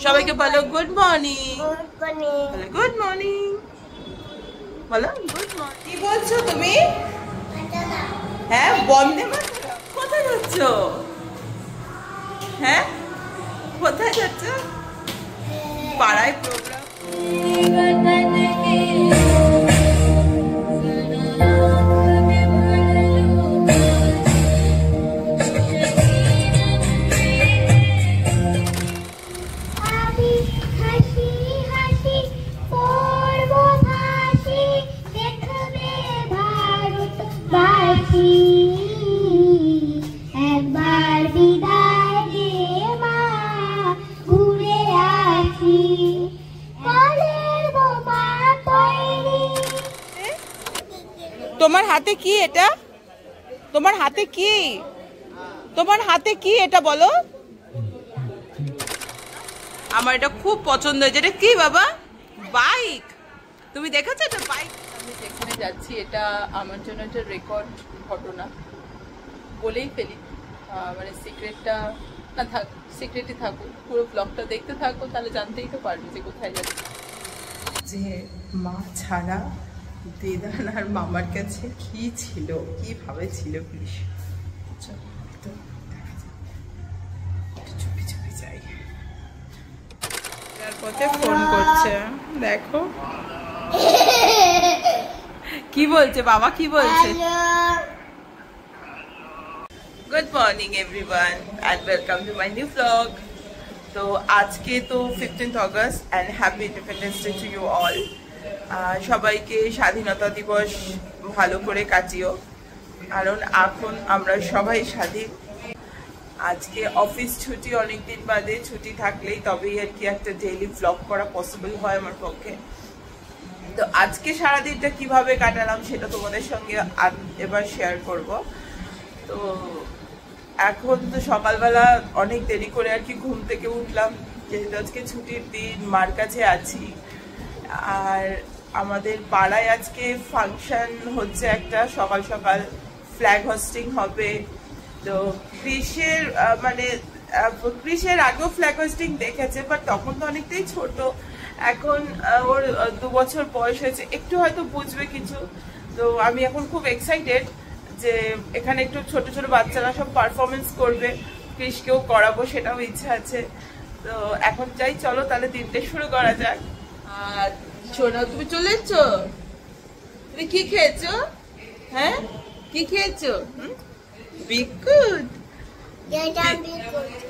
সবাইকে বলো good morning. Good morning বলো, গুড মর্নিং। কি বলছো তুমি? হ্যাঁ, বন্দে মাতরম। কোথায় যাচ্ছ? হ্যাঁ, কোথায় যাচ্ছ? পাড়ায় প্রোগ্রাম। তোমার হাতে কি এটা? তোমার হাতে কি? তোমার হাতে কি এটা বলো? আমার এটা খুব পছন্দ হয়েছে। এটা কি বাবা? বাইক। তুমি দেখেছো এটা বাইক? আমি যেখানে যাচ্ছি এটা আমার জন্য একটা রেকর্ড ঘটনা বলেই ফেলি। মানে সিক্রেটটা না থাক, সিক্রেটই থাকুক, পুরো ব্লগটা দেখতে থাকো, তাহলে জানতেই তো পারবে যে কোথায় যাচ্ছি। যে মা ছাড়া দিদান আর মামার কাছে কি ছিল, কিভাবে ছিল প্লিজ তো দেখা যাক। চুপি চুপি যাই। তার পথে ফোন করছে, দেখো কি বলছে বাবা, কি বলছে? Good morning everyone and welcome to my new blog. তো আজকে তো 15th August and happy independence day to you all. সবাইকে স্বাধীনতা দিবস ভালো করে কাটিও, কারণ এখন আমরা সবাই স্বাধীন। আজকে অফিস ছুটি, অনেকদিন বাদে ছুটি থাকলেই তবেই আর কি একটা ডেইলি ব্লগ করা পসিবল হয় আমার পক্ষে। তো আজকে সারাদিনটা কিভাবে কাটালাম সেটা তোমাদের সঙ্গে এবার শেয়ার করব। তো এখন তো সকালবেলা অনেক দেরি করে আর কি ঘুম থেকে উঠলাম, যেহেতু আজকে ছুটির দিন, মার কাছে আছি। আর আমাদের পাড়ায় আজকে ফাংশন হচ্ছে একটা, সকাল সকাল ফ্ল্যাগ হোস্টিং হবে। তো ক্রিসের মানে ক্রিসের আগেও ফ্ল্যাগ হোস্টিং দেখেছে, বাট তখন তো অনেকটাই ছোট। এখন ওর 2 বছর বয়স হয়েছে, একটু হয়তো বুঝবে কিছু। তো আমি এখন খুব এক্সাইটেড যে এখানে একটু ছোট ছোট বাচ্চারা সব পারফরমেন্স করবে, ক্রিসকেও করাবো, সেটাও ইচ্ছা আছে। তো এখন চাই চলো তাহলে দিনটা শুরু করা যাক। আর শোনো, তুমি চলে এসছো? তুমি কি খেয়েছো? হ্যাঁ, কি খেয়েছো? বিস্কুট।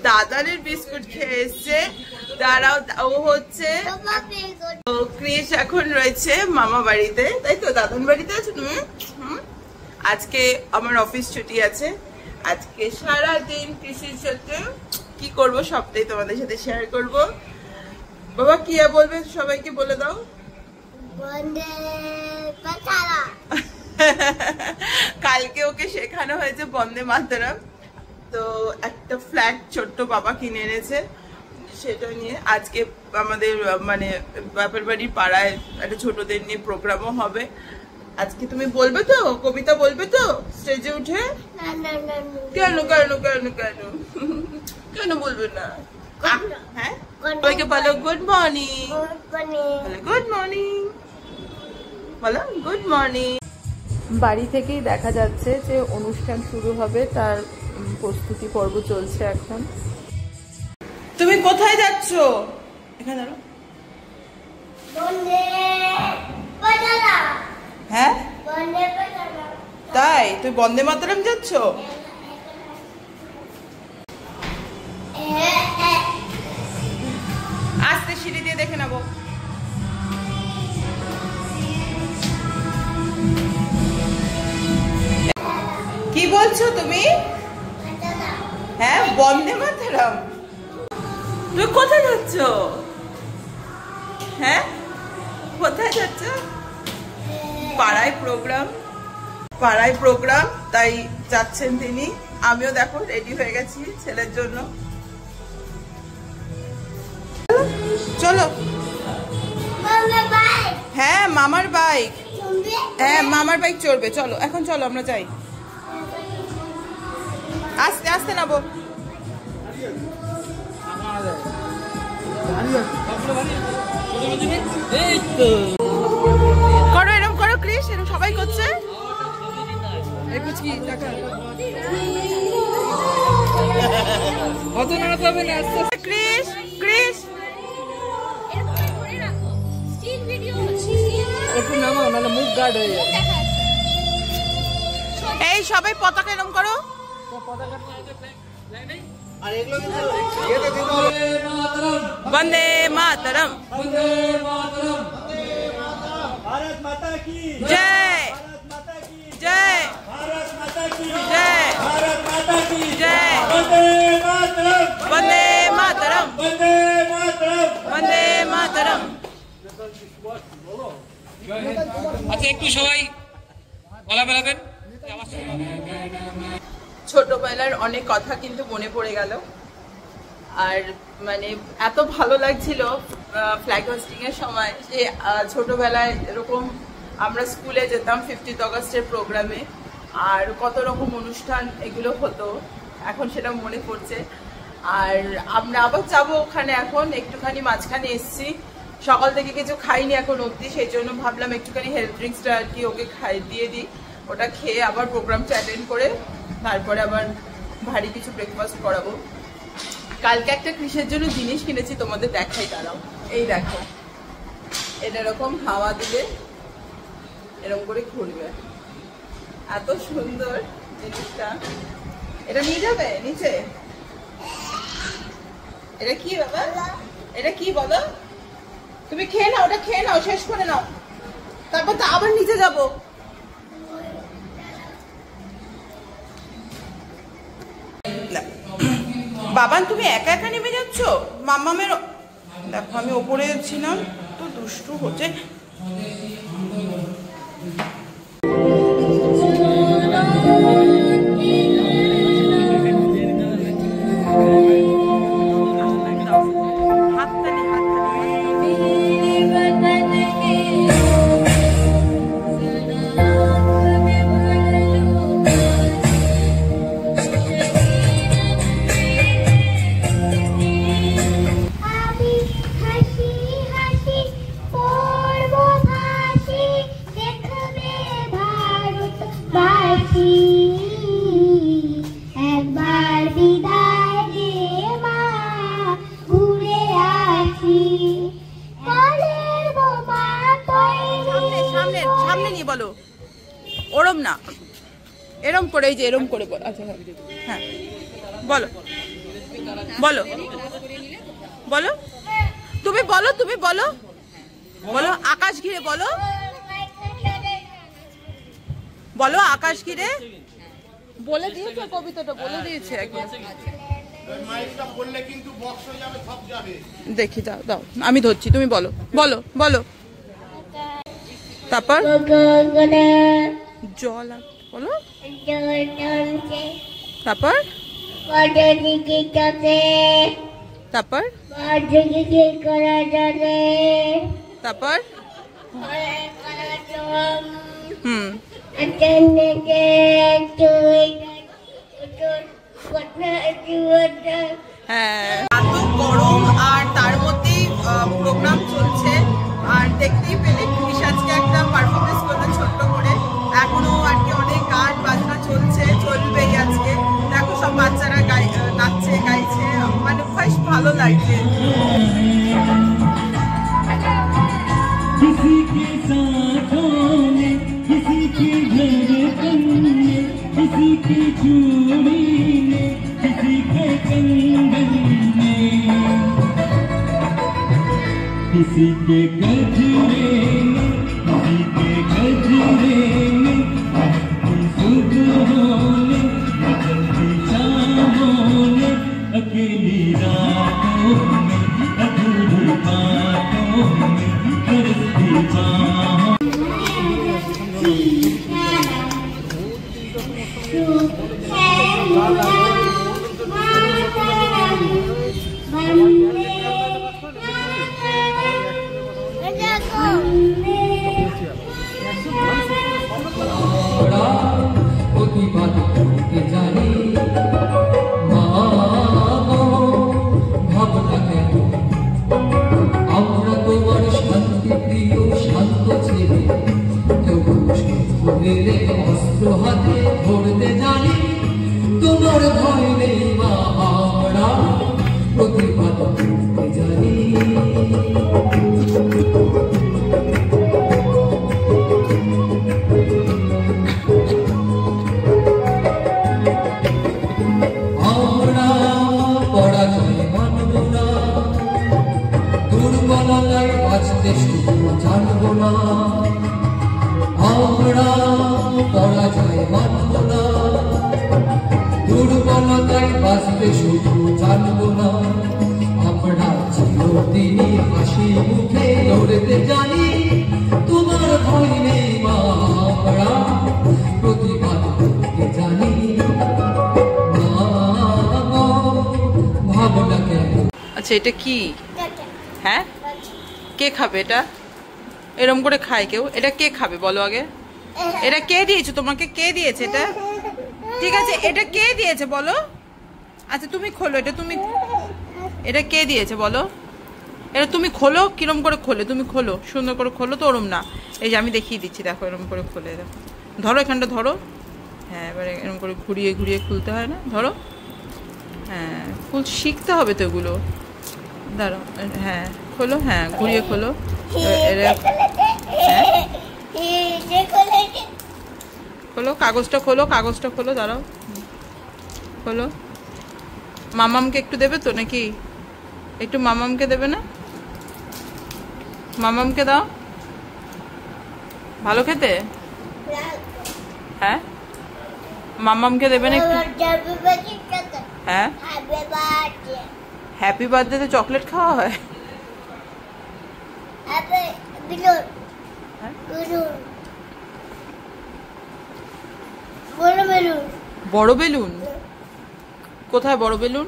দাদারের বিস্কুট খেয়ে এসছে। দাঁড়াও, ও হচ্ছে ক্রিস এখন রয়েছে মামা বাড়িতে, তাই তো? দাদান বাড়িতে আছে তুমি? আজকে আমার অফিস ছুটি আছে। আজকে সারাদিন কৃষির সাথে কি করব সবটাই তোমাদের সাথে শেয়ার করব। বাবা কি বলবে সবাইকে বলে দাও। কালকে ওকে শেখানো হয়েছে বন্দে মাতরম। তো একটা ফ্ল্যাগ ছোট্ট বাবা কিনে এনেছে, সেটা নিয়ে আজকে আমাদের মানে বাপের বাড়ির পাড়ায় একটা ছোটদের নিয়ে প্রোগ্রামও হবে। আজকে তুমি বলবে তো, কবিতা বলবে তো স্টেজে উঠে? কেন কেন কেন কেন কেন বলবে না? হ্যাঁ, সবাইকে বলো গুড মর্নিং। গুড মর্নিং বলো, গুড মর্নিং। বাড়ি থেকেই দেখা যাচ্ছে যে অনুষ্ঠান শুরু হবে, তার প্রস্তুতি পর্ব চলছে এখন। তুমি কোথায় যাচ্ছ? এখানে দাঁড়াও। হ্যাঁ তাই, তুই বন্দে মাতরম যাচ্ছ? আস্তে সিঁড়ি দিয়ে দেখে নেবো। কি বলছো তুমি? হ্যাঁ, বন্দে মাতরম। তুমি কোথায় যাচ্ছ? হ্যাঁ, কোথায় যাচ্ছ? পাড়ায় প্রোগ্রাম, পাড়ায় প্রোগ্রাম, তাই যাচ্ছেন তিনি। আমিও দেখো রেডি হয়ে গেছি ছেলের জন্য। চলো। হ্যাঁ, মামার বাইক। হ্যাঁ, মামার বাইক চড়বে। চলো এখন, চলো আমরা যাই। আস্তে আস্তে নাবো। করো এরকম করো ক্রিস, এরকম সবাই করছে। ক্রিস ক্রিস এই সবাই পতাকা এরকম করো। বন্দে মাতরম, भारत माता की जय जय जय भारत माता की जय वंदे मातरम वंदे मातरम वंदे मातरम वंदे मातरम। আচ্ছা একটু সবাই গলা মেলাবেন। ছোটবেলার অনেক কথা কিন্তু মনে পড়ে গেল, আর মানে এত ভালো লাগছিল ফ্ল্যাগ হোস্টিং এর সময় যে ছোটবেলায় এরকম আমরা স্কুলে যেতাম 50th অগাস্টের প্রোগ্রামে, আর কত রকম অনুষ্ঠান এগুলো হতো, এখন সেটা মনে পড়ছে। আর আমরা আবার যাবো ওখানে, এখন একটুখানি মাঝখানে এসছি, সকাল থেকে কিছু খাইনি এখন অবধি, সেই জন্য ভাবলাম একটুখানি হেলথ ড্রিঙ্কসটা আর কি ওকে দিয়ে দিই, ওটা খেয়ে আবার প্রোগ্রামটা অ্যাটেন্ড করে তারপরে আবার ভারী কিছু ব্রেকফাস্ট করাবো। কালকে একটা কৃষের জন্য জিনিস কিনেছি, তোমাদের দেখাই, দাঁড়াও। এই দেখো, এটা এরকম হাওয়া দিলে এরকম করে ঘুরবে, এত সুন্দর জিনিসটা। এটা নিয়ে যাবে নিচে? এটা কি বাবা, এটা কি বলো? তুমি খেয়ে নাও, ওটা খেয়ে নাও, শেষ করে নাও, তারপর তো আবার নিচে যাবো। বাবান তুমি একা একা নেমে যাচ্ছ? মাম্মামের দেখো, আমি ওপরে ছিলাম তো দুষ্টু হচ্ছে। সামনে নিয়ে বলো, ওরম না, এরম করে, এই যে এরম করে বলো। আচ্ছা হ্যাঁ বলো বলো বলো, তুমি বলো, তুমি বলো বলো, আকাশ ঘিরে বলো, বলো আকাশ ঘিরে। বলে দিয়েছে কবিতাটা, বলে দিয়েছে একবার, দেখি দাও দাও, আমি ধরছি, তুমি বলো বলো বলো। তারপর জল বলো, তারপর তারপর তারপর হ্যাঁ, এত গরম আর তার মধ্যেই প্রোগ্রাম চলছে, আর দেখতেই পেলে কৃষ আজকে একটা পারফরমেন্স করতে ছোট্ট করে, এখনো আর কি অনেক গান বাজনা চলছে, চলবেই আজকে। দেখো সব বাচ্চারা নাচছে গাইছে, মানে বেশ ভালো লাগছে। किसी के गजरे में, किसी के गजरे में, सुबहों में, बदलती शामों में, अकेली रातों में, अधूरी बातों में, तरसती बाहों ধরতে জানি, তোমার ভয় নেই মা, আমরা প্রতিবাদ করতে জানি। আমরা পরাজয় মানব না, দুর্বলতায় বাঁচতে শুধু জানব না। আমরা পরাজয় মানব না, দুর্বলতায় বাঁচতে শুধু জানব না। আমরা চিরদিনই হাসি মুখে লড়তে জানি, তোমার ভয় নেই মা, আমরা প্রতিবাদ করতে জানি। ভাবনা কেন? আচ্ছা এটা কি? হ্যাঁ কে খাবে এটা? এরম করে খায় কেউ? এটা কে খাবে বলো আগে? এটা কে দিয়েছে তোমাকে? কে দিয়েছে এটা? ঠিক আছে এটা কে দিয়েছে বলো? আচ্ছা তুমি খোলো এটা, তুমি এটা কে দিয়েছে বলো? এটা তুমি খোলো, কিরম করে খোলে? তুমি খোলো, সুন্দর করে খোলো তো, ওরম না। এই যে আমি দেখিয়ে দিচ্ছি, দেখো এরম করে খোলে, দেখো ধরো এখানটা ধরো। হ্যাঁ এবারে এরম করে ঘুরিয়ে ঘুরিয়ে খুলতে হয় না? ধরো, হ্যাঁ শিখতে হবে তো এগুলো। দাঁড়াও, হ্যাঁ খোলো, হ্যাঁ ঘুরিয়ে খোলো। খোলো কাগজটা, খোলো কাগজটা, খোলো, দাঁড়াও খোলো। মামামকে একটু দেবে তো নাকি? একটু মামামকে দেবে না? মামামকে দাও, ভালো খেতে। হ্যাঁ মামামকে দেবে না একটু? হ্যাঁ হ্যাপি বার্থডেতে চকলেট খাওয়া হয়? বড় বেলুন কোথায়? বড় বেলুন,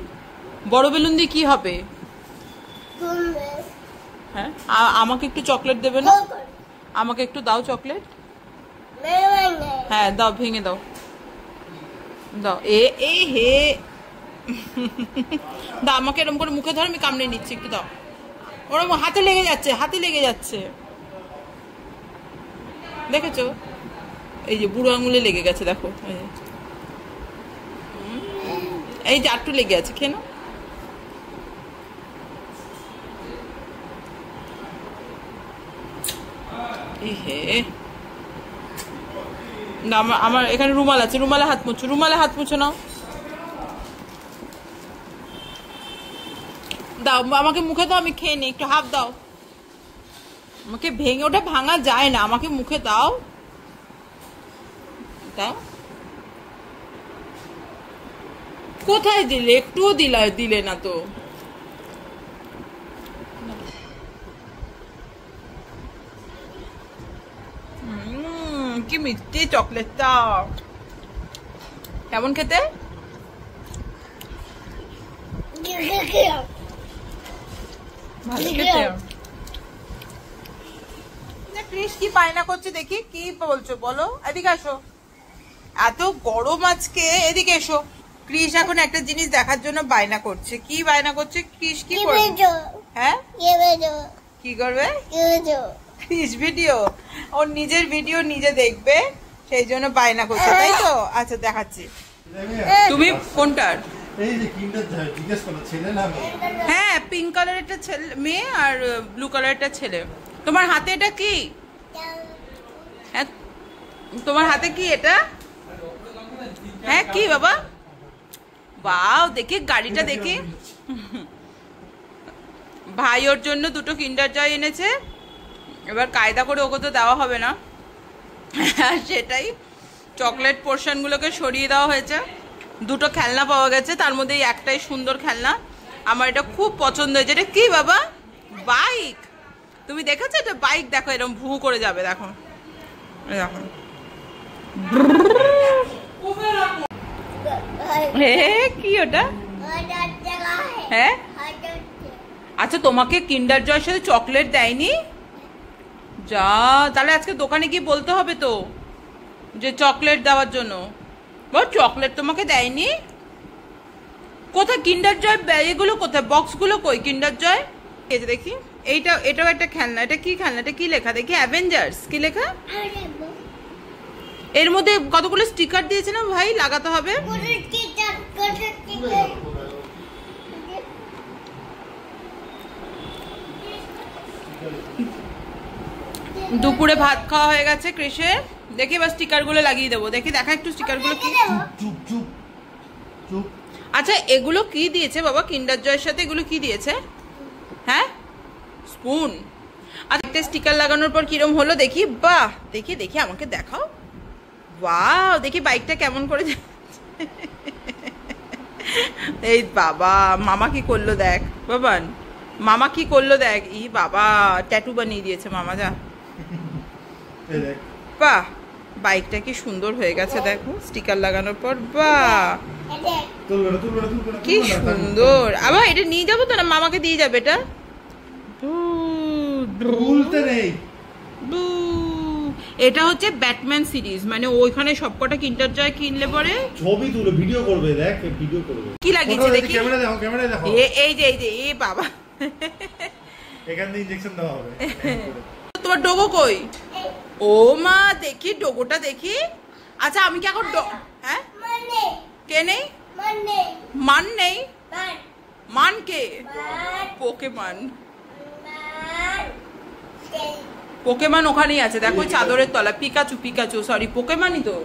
বড় বেলুন দিয়ে কি হবে? হ্যাঁ আমাকে একটু চকলেট দেবে না? আমাকে একটু দাও চকলেট। হ্যাঁ দাও, ভেঙে দাও, দাও। এ হে দাও আমাকে, এরকম করে মুখে ধর, আমি কামড়ে নিচ্ছি, একটু দাও। ওরকম হাতে লেগে যাচ্ছে, হাতে লেগে যাচ্ছে, দেখেছো? এই যে বুড়ো আঙুলে লেগে গেছে, দেখো এই যে আটটু লেগে আছে, খেয়ে নাও। না আমার এখানে রুমাল আছে, রুমালে হাত মুছো, রুমালে হাত মুছো নাও। দাও আমাকে মুখে দাও, আমি খেয়ে নিই, একটু হাফ দাও আমাকে। ভেঙে ওটা ভাঙা যায় না, আমাকে মুখে দাও, দাও। কোথায় দিলে? একটুও দিলে না তো। কি মিষ্টি চকলেটটা, কেমন খেতে? ভালো খেতে। ক্রিস কি বায়না করছে দেখি, কি বলছো বলো? এদিকে আসো, এত গরম আজকে, এদিকে এসো। ক্রিস এখন একটা জিনিস দেখার জন্য বায়না করছে। কি বায়না করছে ক্রিস? কি করবে? হ্যাঁ কি করবে? ক্রিস ভিডিও, ওর নিজের ভিডিও নিজে দেখবে, সেই জন্য বায়না করছে, তাই তো? আচ্ছা দেখাচ্ছি। তুমি কোনটার? হ্যাঁ পিঙ্ক কালারেরটা ছেলে মেয়ে আর ব্লু কালারেরটা ছেলে। তোমার হাতে এটা কি? হ্যাঁ তোমার হাতে কি এটা? হ্যাঁ কি বাবা? বাও, দেখি গাড়িটা দেখি। ভাই ওর জন্য দুটো কিন্ডার জয় এনেছে, এবার কায়দা করে ওকে তো দেওয়া হবে না, সেটাই চকলেট পোর্শনগুলোকে সরিয়ে দেওয়া হয়েছে। দুটো খেলনা পাওয়া গেছে, তার মধ্যে একটাই সুন্দর খেলনা, আমার এটা খুব পছন্দ হয়েছে। এটা কি বাবা? বাইক। তুমি দেখেছো এটা? বাইক দেখো, এরকম ভু করে যাবে, দেখো দেখো। কি ওটা? হ্যাঁ আচ্ছা তোমাকে কিন্ডার জয়ের সাথে চকলেট দেয়নি? যা, তাহলে আজকে দোকানে গিয়ে বলতে হবে তো যে চকলেট দেওয়ার জন্য। বল চকলেট তোমাকে দেয়নি? কোথায় কিন্ডার জয়? এগুলো কোথায়? বক্সগুলো কই কিন্ডার জয়? এই যে দেখি, এটাও একটা খেলনা। এটা কি খেলনা? এটা কি লেখা দেখি? অ্যাভেঞ্জার্স। কি লেখা? এর মধ্যে কতগুলো স্টিকার দিয়েছে না ভাই, লাগাতে হবে। দুপুরে ভাত খাওয়া হয়ে গেছে কৃষে, দেখি এবার স্টিকার গুলো লাগিয়ে দেবো। দেখি দেখা একটু স্টিকার গুলো কি। আচ্ছা এগুলো কি দিয়েছে বাবা কিন্ডার জয়ের সাথে, এগুলো কি দিয়েছে? হ্যাঁ স্পুন। আর একটা স্টিকার লাগানোর পর কিরম হলো দেখি। বাহ, দেখি দেখি আমাকে দেখাও। ওয়াও, দেখি বাইকটা কেমন করে এই বাবা, মামা কি করলো দেখ বাবান, মামা কি করলো দেখ। ই বাবা, ট্যাটু বানিয়ে দিয়েছে মামা। যা, বাহ বাইকটা কি সুন্দর হয়ে গেছে দেখো স্টিকার লাগানোর পর। বাহ কি সুন্দর। আবার এটা নিয়ে যাবো তো না, মামাকে দিয়ে যাবে এটা। এটা হচ্ছে ব্যাটম্যান সিরিজ, মানে ওইখানে সবকটা কিন্ডার জয় কিনলে পরে ছবি তুলে ভিডিও করবে। দেখ ভিডিও করবে কি লাগিয়েছে দেখি। ক্যামেরা দেখো, ক্যামেরা দেখো। এই যে এ বাবা, এখান থেকে ইনজেকশন দেওয়া হবে। তোমার ডোগো কই? ও মা, দেখি ডোগোটা দেখি। আচ্ছা আমি কি এখন হ্যাঁ কে নেই? মান নেই? মান কে? পোকেমান। পোকেমান ওখানেই আছে দেখো, চাদরের তলা। পিকাচু, পিকাচু সরি, পোকেমানই তো।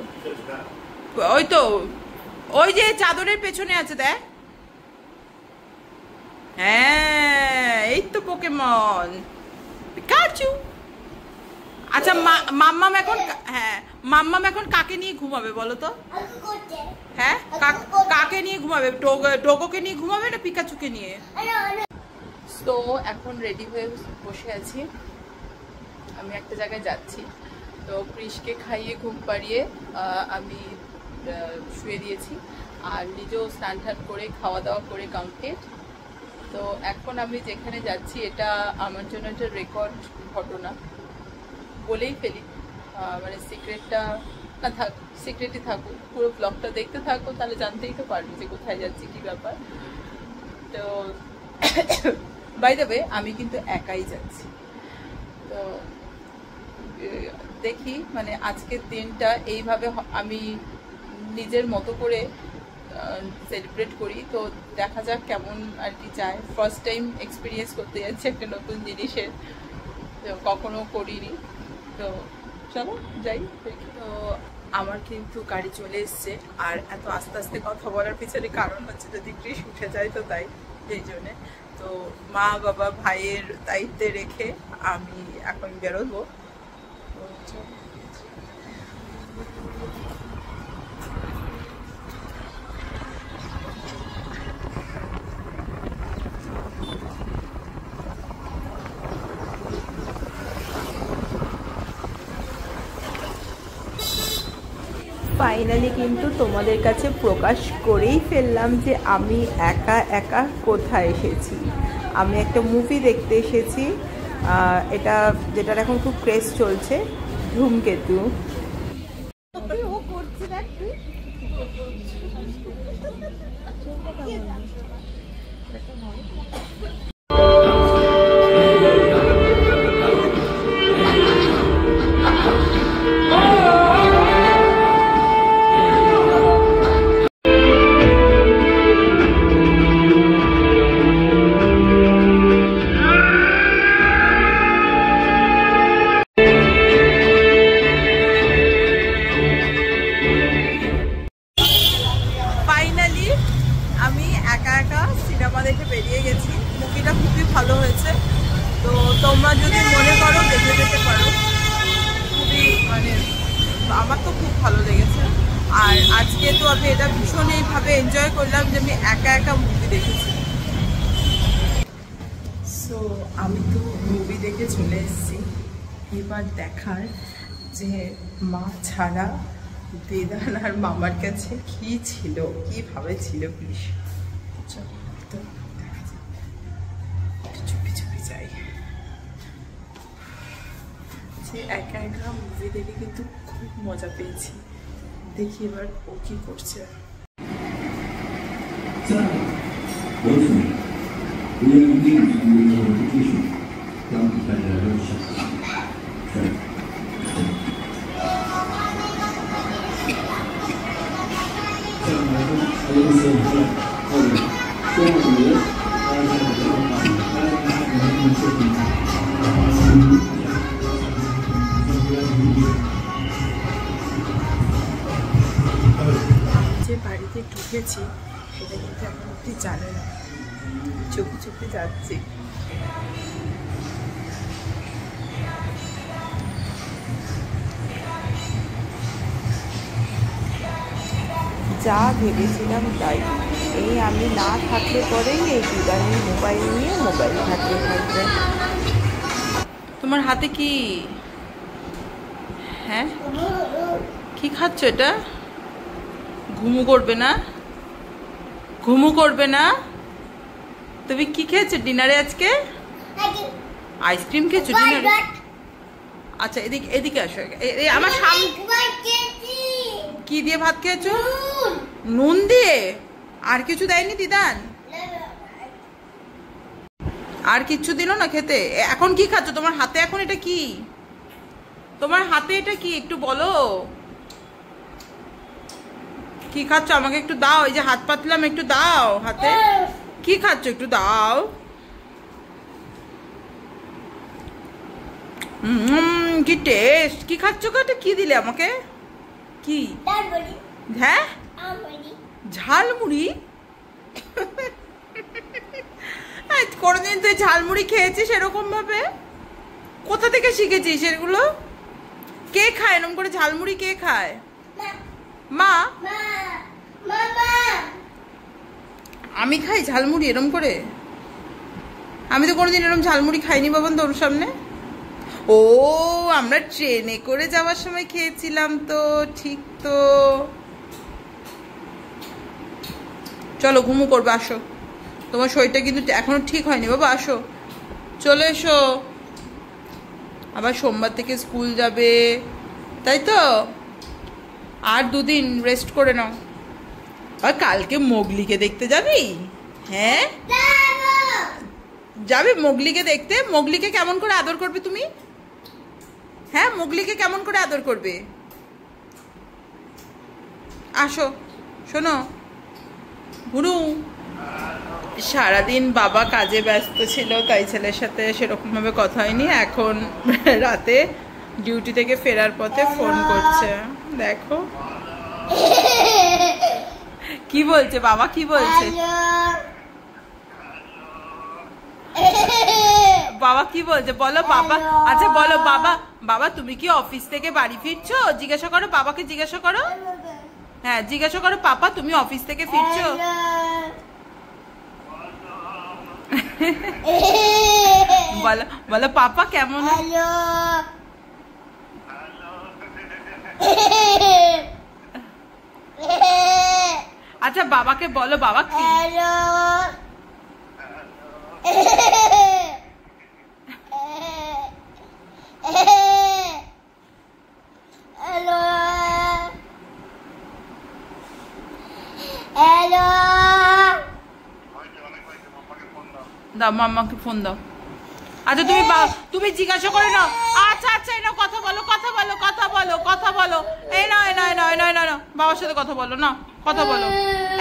ওই তো, ওই যে চাদরের পেছনে আছে দেখ। হ্যাঁ এই তো পোকেমন, পিকাচু। আচ্ছা মাম্মাম এখন, হ্যাঁ মাম্মাম এখন কাকে নিয়ে ঘুমাবে বলো তো? হ্যাঁ কাকে নিয়ে ঘুমাবে? ডোগোকে নিয়ে ঘুমাবে না পিকাচুকে নিয়ে? তো এখন রেডি হয়ে বসে আছি, আমি একটা জায়গায় যাচ্ছি। তো কৃষকে খাইয়ে ঘুম পাড়িয়ে আমি শুয়ে দিয়েছি, আর নিজেও স্নান টান করে খাওয়া দাওয়া করে কমপ্লিট। তো এখন আমি যেখানে যাচ্ছি এটা আমার জন্য একটা রেকর্ড ঘটনা বলেই ফেলি। মানে সিক্রেটটা না থাক, সিক্রেটই থাকুক, পুরো ব্লগটা দেখতে থাকো, তাহলে জানতেই তো পারবে যে কোথায় যাচ্ছি, কী ব্যাপার। তো বাই দ্য ওয়ে আমি কিন্তু একাই যাচ্ছি। তো দেখি মানে আজকের দিনটা এইভাবে আমি নিজের মতো করে সেলিব্রেট করি। তো দেখা যাক কেমন আর কি যায়। ফার্স্ট টাইম এক্সপিরিয়েন্স করতে যাচ্ছি একটা নতুন জিনিসের, তো কখনো করিনি। তো চলো যাই। তো আমার কিন্তু গাড়ি চলে এসছে, আর এত আস্তে আস্তে কথা বলার পিছনে কারণ হচ্ছে যদি কৃষ উঠে যায় তো তাই, সেই জন্যে। তো মা বাবা ভাইয়ের দায়িত্বে রেখে আমি এখন বেরোবো। ফাইনালি কিন্তু তোমাদের কাছে প্রকাশ করেই ফেললাম যে আমি একা একা কোথায় এসেছি। আমি একটা মুভি দেখতে এসেছি, এটা যেটার এখন খুব ক্রেজ চলছে, ধূমকেতু। আমি একা একা সিনেমা দেখে বেরিয়ে গেছি। মুভিটা খুবই ভালো হয়েছে, তো তোমরা যদি মনে করো দেখে যেতে পারো। খুবই মানে আমার তো খুব ভালো লেগেছে, আর আজকে তো আমি এটা ভীষণ এইভাবে এনজয় করলাম যে আমি একা একা মুভি দেখেছি। সো আমি তো মুভি দেখে চলে এসেছি, এবার দেখার যে মা ছাড়া বেদান আর মামার কাছে কি ছিল, কিভাবে ছিল প্লিজ। তো দেখা যাক, চুপি চুপি যাই। যে একা একা মুভি দেখে কিন্তু খুব মজা পেয়েছি। দেখি এবার ও কি করছে। যে বাড়িতে ঢুকেছি সেটা কিন্তু এখন অব্দি জানে না, চোখে চোখে যাচ্ছি। যা ভেবেছিলাম তাই, এই আমি না থাকলে পরেই এই দিদানের মোবাইল নিয়ে মোবাইল থাকলে থাকবে। তোমার হাতে কি? হ্যাঁ, কি খাচ্ছ এটা? ঘুমু করবে না? ঘুমু করবে না? তুমি কি খেয়েছো ডিনারে আজকে? আইসক্রিম খেয়েছো ডিনারে? আচ্ছা এদিকে এদিকে আসো, আমার সামনে। কি দিয়ে ভাত খেয়েছো? নুন দিয়ে? আর কিছু দেয়নি দিদান? আর কিচ্ছু দিল না খেতে? এখন কি খাচ্ছ? তোমার হাতে এখন এটা কি? তোমার হাতে এটা কি একটু বলো, কি খাচ্ছ? আমাকে একটু দাও, এই যে হাত পাতলাম, একটু দাও হাতে। কি খাচ্ছ একটু দাও। কি টেস্ট! কি খাচ্ছ? এটা কি দিলে আমাকে? কি? হ্যাঁ, ঝালমুড়ি। কোনদিন তুই ঝালমুড়ি খেয়েছিস এরকম ভাবে? কোথা থেকে শিখেছিস এগুলো? কে খায় এরকম করে ঝালমুড়ি? কে খায়? মা? আমি খাই ঝালমুড়ি এরম করে? আমি তো কোনোদিন এরকম ঝালমুড়ি খাইনি বাবান তোর সামনে। ও, আমরা ট্রেনে করে যাওয়ার সময় খেয়েছিলাম তো, ঠিক তো। চলো ঘুমু করবে, আসো। তোমার শরীরটা কিন্তু এখনো ঠিক হয়নি বাবা, আসো, চলে এসো। আবার সোমবার থেকে স্কুল যাবে, তাই তো? আর দুদিন রেস্ট করে নাও। আর কালকে মোগলিকে দেখতে যাবি? হ্যাঁ যাবে মোগলিকে দেখতে? মোগলিকে কেমন করে আদর করবে তুমি? হ্যাঁ, মোগলিকে কেমন করে আদর করবে? আসো, শোনো গুরু। সারাদিন বাবা কাজে ব্যস্ত ছিল, তাই ছেলের সাথে সেরকম ভাবে কথা হয়নি। এখন রাতে ডিউটি থেকে ফেরার পথে ফোন করছে, দেখো কি বলছে বাবা, কি বলছে বাবা, কি বলছে বলো বাবা। আচ্ছা বলো বাবা, বাবা তুমি কি অফিস থেকে বাড়ি ফিরছো? জিজ্ঞাসা করো বাবাকে, জিজ্ঞাসা করো। হ্যাঁ জিজ্ঞাসা করো, পাপা তুমি অফিস থেকে ফিরছো? বলো বলো পাপা কেমন? আচ্ছা বাবাকে বলো, বাবা কি? দাও মাম্মাকে ফোন দাও। আচ্ছা তুমি জিজ্ঞাসা করে নাও। আচ্ছা আচ্ছা এই নাও, কথা বলো, কথা বলো, কথা বলো, কথা বলো। এই নাও, এই নাও, এই নাও, এই নাও, এই নাও, বাবার সাথে কথা বলো, নাও কথা বলো।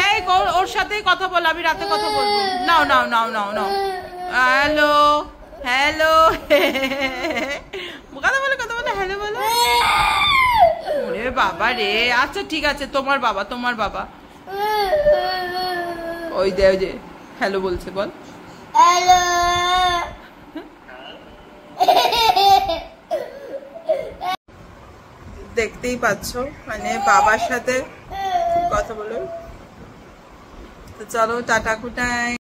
এই ওর সাথেই কথা বলো, আমি রাতে কথা বলবো। নাও নাও নাও নাও নাও। হ্যালো হ্যালো, কথা বলো, কথা বলো, হ্যালো বলো। ওরে বাবা রে, আচ্ছা ঠিক আছে, তোমার বাবা, তোমার বাবা। ওই দে, ওই যে হ্যালো বলছে, বল হ্যালো। দেখতেই পাচ্ছ, মানে বাবার সাথে কথা বলো। তো চলো টাটা, গুড নাইট।